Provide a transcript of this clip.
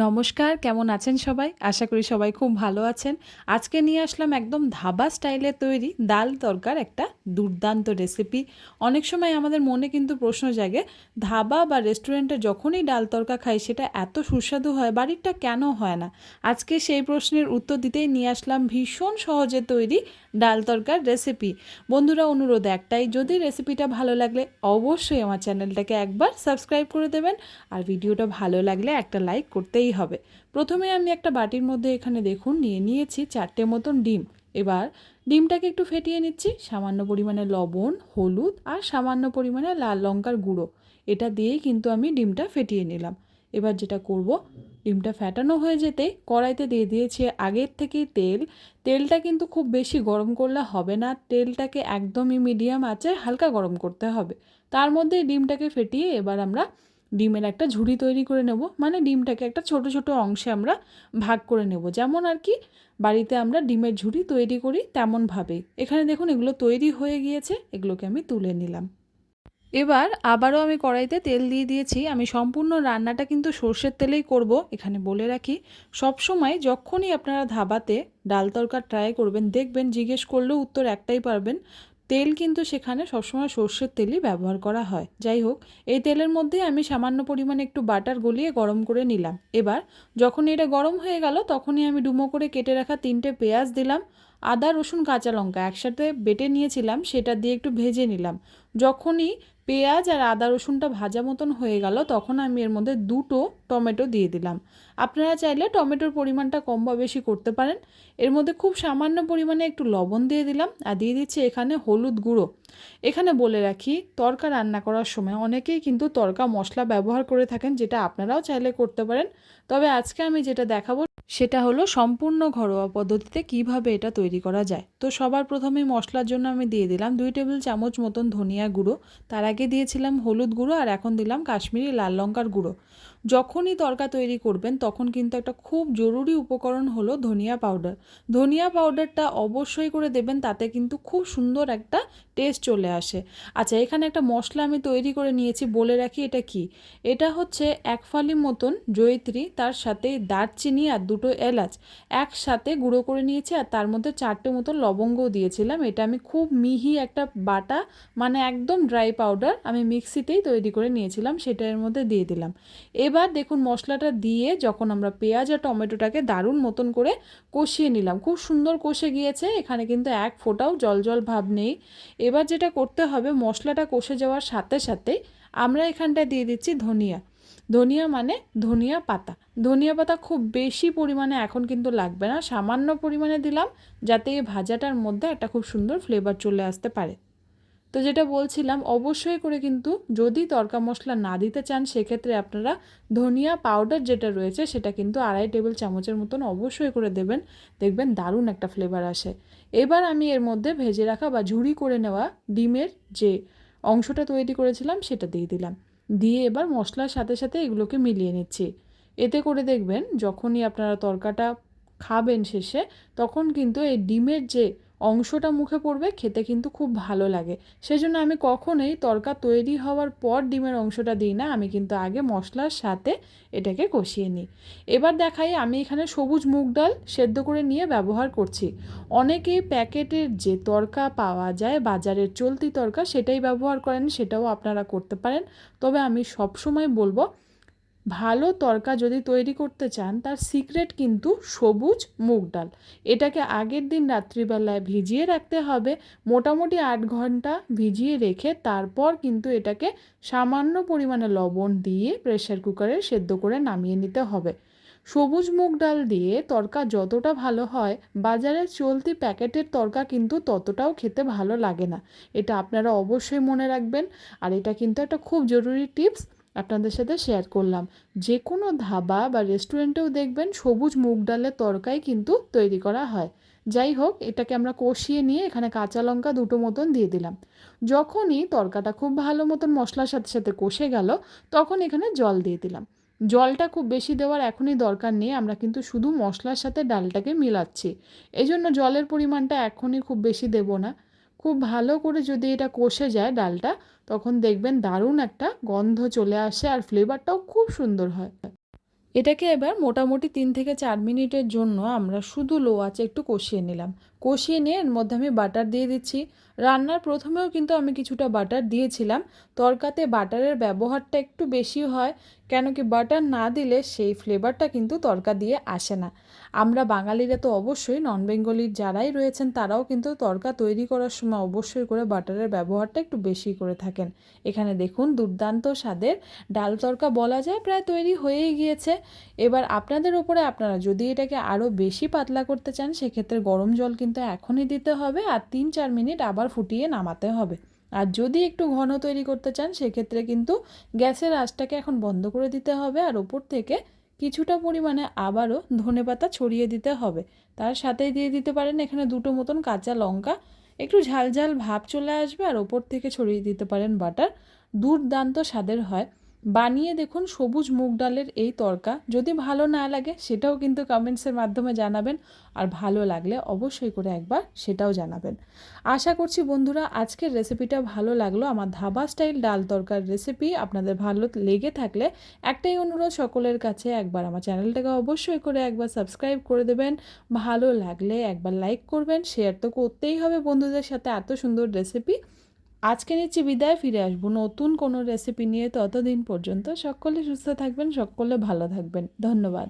নমস্কার, কেমন আছেন সবাই? আশা করি সবাই খুব ভালো আছেন। আজকে নিয়ে আসলাম একদম ধাবা স্টাইলে তৈরি ডাল তড়কার একটা দুর্দান্ত রেসিপি। অনেক সময় আমাদের মনে কিন্তু প্রশ্ন জাগে, ধাবা বা রেস্টুরেন্টে যখনই ডাল তড়কা খাই সেটা এত সুস্বাদু হয়, বাড়িরটা কেন হয় না? আজকে সেই প্রশ্নের উত্তর দিতেই নিয়ে আসলাম ভীষণ সহজে তৈরি ডাল তড়কার রেসিপি। বন্ধুরা, অনুরোধ একটাই, যদি রেসিপিটা ভালো লাগলে অবশ্যই আমার চ্যানেলটাকে একবার সাবস্ক্রাইব করে দেবেন, আর ভিডিওটা ভালো লাগলে একটা লাইক করতেই হবে। প্রথমে আমি একটা বাটির মধ্যে এখানে দেখুন নিয়ে নিয়েছি 4টে মতন ডিম। এবার ডিমটাকে একটু ফেটিয়ে নিচ্ছি, সামান্য পরিমাণে লবণ, হলুদ আর সামান্য পরিমাণে লাল লঙ্কার গুঁড়ো, এটা দিয়েই কিন্তু আমি ডিমটা ফেটিয়ে নিলাম। এবার যেটা করব, ডিমটা ফেটানো হয়ে যেতেই কড়াইতে দিয়ে দিয়েছি আগের থেকেই তেল। তেলটা কিন্তু খুব বেশি গরম করলে হবে না, তেলটাকে একদমই মিডিয়াম আঁচে হালকা গরম করতে হবে। তার মধ্যে ডিমটাকে ফেটিয়ে এবার আমরা ডিমের একটা ঝুড়ি তৈরি করে নেব, মানে ডিমটাকে একটা ছোট ছোট অংশে আমরা ভাগ করে নেব, যেমন আর কি বাড়িতে আমরা ডিমের ঝুড়ি তৈরি করি তেমনভাবেই। এখানে দেখুন এগুলো তৈরি হয়ে গিয়েছে, এগুলোকে আমি তুলে নিলাম। এবার আবারও আমি কড়াইতে তেল দিয়ে দিয়েছি। আমি সম্পূর্ণ রান্নাটা কিন্তু সর্ষের তেলেই করব। এখানে বলে রাখি, সবসময় যখনই আপনারা ধাবাতে ডাল তড়কা ট্রাই করবেন, দেখবেন জিজ্ঞেস করলেও উত্তর একটাই পারবেন, তেল কিন্তু সেখানে সবসময় সর্ষের তেলই ব্যবহার করা হয়। যাই হোক, এই তেলের মধ্যে আমি সামান্য পরিমাণে একটু বাটার গলিয়ে গরম করে নিলাম। এবার যখন এটা গরম হয়ে গেল, তখনই আমি ডুমো করে কেটে রাখা 3টে পেঁয়াজ দিলাম। আদা, রসুন, কাঁচা লঙ্কা একসাথে বেটে নিয়েছিলাম, সেটা দিয়ে একটু ভেজে নিলাম। যখনই পেঁয়াজ আর আদা রসুনটা ভাজা মতন হয়ে গেল, তখন আমি এর মধ্যে 2টো টমেটো দিয়ে দিলাম। আপনারা চাইলে টমেটোর পরিমাণটা কম বা বেশি করতে পারেন। এর মধ্যে খুব সামান্য পরিমাণে একটু লবণ দিয়ে দিলাম, আর দিয়ে দিচ্ছি এখানে হলুদ গুঁড়ো। এখানে বলে রাখি, তড়কা রান্না করার সময় অনেকেই কিন্তু তড়কা মশলা ব্যবহার করে থাকেন, যেটা আপনারাও চাইলে করতে পারেন। তবে আজকে আমি যেটা দেখাবো সেটা হলো সম্পূর্ণ ঘরোয়া পদ্ধতিতে কিভাবে এটা তৈরি করা যায়। তো সবার প্রথমে মশলার জন্য আমি দিয়ে দিলাম 2 টেবিল চামচ মতন ধনিয়া গুঁড়ো, তার আগে দিয়েছিলাম হলুদ গুঁড়ো, আর এখন দিলাম কাশ্মীরি লাল লঙ্কার গুঁড়ো। যখনই তড়কা তৈরি করবেন তখন কিন্তু একটা খুব জরুরি উপকরণ হলো ধনিয়া পাউডার। ধনিয়া পাউডারটা অবশ্যই করে দেবেন, তাতে কিন্তু খুব সুন্দর একটা টেস্ট চলে আসে। আচ্ছা, এখানে একটা মশলা আমি তৈরি করে নিয়েছি, বলে রাখি এটা কি। এটা হচ্ছে 1 ফালি মতন জয়িত্রী, তার সাথে দারচিনি আর 2টো এলাচ একসাথে গুঁড়ো করে নিয়েছি, আর তার মধ্যে 4টে মতন লবঙ্গও দিয়েছিলাম। এটা আমি খুব মিহি একটা বাটা, মানে একদম ড্রাই পাউডার আমি মিক্সিতেই তৈরি করে নিয়েছিলাম, সেটা এর মধ্যে দিয়ে দিলাম। এবার দেখুন মশলাটা দিয়ে যখন আমরা পেঁয়াজ আর টমেটোটাকে দারুণ মতন করে কষিয়ে নিলাম, খুব সুন্দর কষে গিয়েছে, এখানে কিন্তু এক ফোঁটাও জল জল ভাব নেই। এবার যেটা করতে হবে, মশলাটা কষে যাওয়ার সাথে সাথেই আমরা এখানটায় দিয়ে দিচ্ছি ধনিয়া। ধনিয়া মানে ধনিয়া পাতা। ধনিয়া পাতা খুব বেশি পরিমাণে এখন কিন্তু লাগবে না, সামান্য পরিমাণে দিলাম, যাতে এই ভাজাটার মধ্যে একটা খুব সুন্দর ফ্লেভার চলে আসতে পারে। তো যেটা বলছিলাম, অবশ্যই করে কিন্তু যদি তড়কা মশলা না দিতে চান, সেক্ষেত্রে আপনারা ধনিয়া পাউডার যেটা রয়েছে সেটা কিন্তু 2.5 টেবিল চামচের মতন অবশ্যই করে দেবেন, দেখবেন দারুণ একটা ফ্লেভার আসে। এবার আমি এর মধ্যে ভেজে রাখা বা ঝুরি করে নেওয়া ডিমের যে অংশটা তৈরি করেছিলাম সেটা দিয়ে দিলাম। দিয়ে এবার মশলার সাথে সাথে এগুলোকে মিলিয়ে নিচ্ছি। এতে করে দেখবেন যখনই আপনারা তড়কাটা খাবেন শেষে, তখন কিন্তু এই ডিমের যে অংশটা মুখে পড়বে, খেতে কিন্তু খুব ভালো লাগে। সেজন্য আমি কখনোই তড়কা তৈরি হওয়ার পর ডিমের অংশটা দিই না, আমি কিন্তু আগে মশলার সাথে এটাকে কষিয়ে নিই। এবার দেখাই, আমি এখানে সবুজ মুগ ডাল সেদ্ধ করে নিয়ে ব্যবহার করছি। অনেকেই প্যাকেটের যে তড়কা পাওয়া যায় বাজারের চলতি তড়কা, সেটাই ব্যবহার করেন, সেটাও আপনারা করতে পারেন। তবে আমি সবসময় বলবো, ভালো তড়কা যদি তৈরি করতে চান, তার সিক্রেট কিন্তু সবুজ মুগ ডাল। এটাকে আগের দিন রাত্রিবেলায় ভিজিয়ে রাখতে হবে, মোটামুটি 8 ঘন্টা ভিজিয়ে রেখে তারপর কিন্তু এটাকে সামান্য পরিমাণে লবণ দিয়ে প্রেসার কুকারে সেদ্ধ করে নামিয়ে নিতে হবে। সবুজ মুগ ডাল দিয়ে তড়কা যতটা ভালো হয়, বাজারে চলতি প্যাকেটের তড়কা কিন্তু ততটাও খেতে ভালো লাগে না। এটা আপনারা অবশ্যই মনে রাখবেন, আর এটা কিন্তু একটা খুব জরুরি টিপস আপনাদের সাথে শেয়ার করলাম। যে কোনো ধাবা বা রেস্টুরেন্টেও দেখবেন সবুজ মুগ ডালের তড়কাই কিন্তু তৈরি করা হয়। যাই হোক, এটাকে আমরা কষিয়ে নিয়ে এখানে কাঁচা লঙ্কা 2টো মতন দিয়ে দিলাম। যখনই তড়কাটা খুব ভালো মতন মশলার সাথে সাথে কষে গেল, তখন এখানে জল দিয়ে দিলাম। জলটা খুব বেশি দেওয়ার এখনই দরকার নেই, আমরা কিন্তু শুধু মশলার সাথে ডালটাকে মিলাচ্ছি। এই জন্য জলের পরিমাণটা এখনই খুব বেশি দেব না। খুব ভালো করে যদি এটা কষে যায় ডালটা, তখন দেখবেন দারুণ একটা গন্ধ চলে আসে, আর ফ্লেভারটাও খুব সুন্দর হয়। এটাকে এবার মোটামুটি 3 থেকে 4 মিনিটের জন্য আমরা শুধু লো আঁচে একটু কষিয়ে নিলাম। কষিয়ে নিয়ে এর মধ্যে আমি বাটার দিয়ে দিচ্ছি। রান্নার প্রথমেও কিন্তু আমি কিছুটা বাটার দিয়েছিলাম। তরকাতে বাটারের ব্যবহারটা একটু বেশি হয়, কেন কি বাটার না দিলে সেই ফ্লেভারটা কিন্তু তরকা দিয়ে আসে না। আমরা বাঙালিরা তো অবশ্যই, নন বেঙ্গলির যারাই রয়েছেন তারাও কিন্তু তরকা তৈরি করার সময় অবশ্যই করে বাটারের ব্যবহারটা একটু বেশি করে থাকেন। এখানে দেখুন দুর্দান্ত স্বাদের ডাল তরকা বলা যায় প্রায় তৈরি হয়েই গিয়েছে। এবার আপনাদের ওপরে, আপনারা যদি এটাকে আরও বেশি পাতলা করতে চান সেক্ষেত্রে গরম জল কিন্তু এখনই দিতে হবে আর 3-4 মিনিট আবার ফুটিয়ে নামাতে হবে। আর যদি একটু ঘন তৈরি করতে চান সেক্ষেত্রে কিন্তু গ্যাসের আঁচটাকে এখন বন্ধ করে দিতে হবে আর ওপর থেকে কিছুটা পরিমাণে আবারও ধনেপাতা ছড়িয়ে দিতে হবে। তার সাথেই দিয়ে দিতে পারেন এখানে 2টো মতন কাঁচা লঙ্কা, একটু ঝাল ঝাল ভাব চলে আসবে আর ওপর থেকে ছড়িয়ে দিতে পারেন বাটার। দুর্দান্ত স্বাদের হয়। বানিয়ে দেখুন সবুজ মুগ ডালের এই তরকা। যদি ভালো না লাগে সেটাও কিন্তু কমেন্টসের মাধ্যমে জানাবেন, আর ভালো লাগলে অবশ্যই করে একবার সেটাও জানাবেন। আশা করছি বন্ধুরা আজকের রেসিপিটা ভালো লাগলো। আমার ধাবা স্টাইল ডাল তরকার রেসিপি আপনাদের ভালো লেগে থাকলে একটাই অনুরোধ সকলের কাছে, একবার আমার চ্যানেলটাকে অবশ্যই করে একবার সাবস্ক্রাইব করে দেবেন। ভালো লাগলে একবার লাইক করবেন, শেয়ার তো করতেই হবে বন্ধুদের সাথে এত সুন্দর রেসিপি। আজকে নিচ্ছি বিদায়, ফিরে আসবো নতুন কোনো রেসিপি নিয়ে। ততদিন পর্যন্ত সকলে সুস্থ থাকবেন, সকলে ভালো থাকবেন। ধন্যবাদ।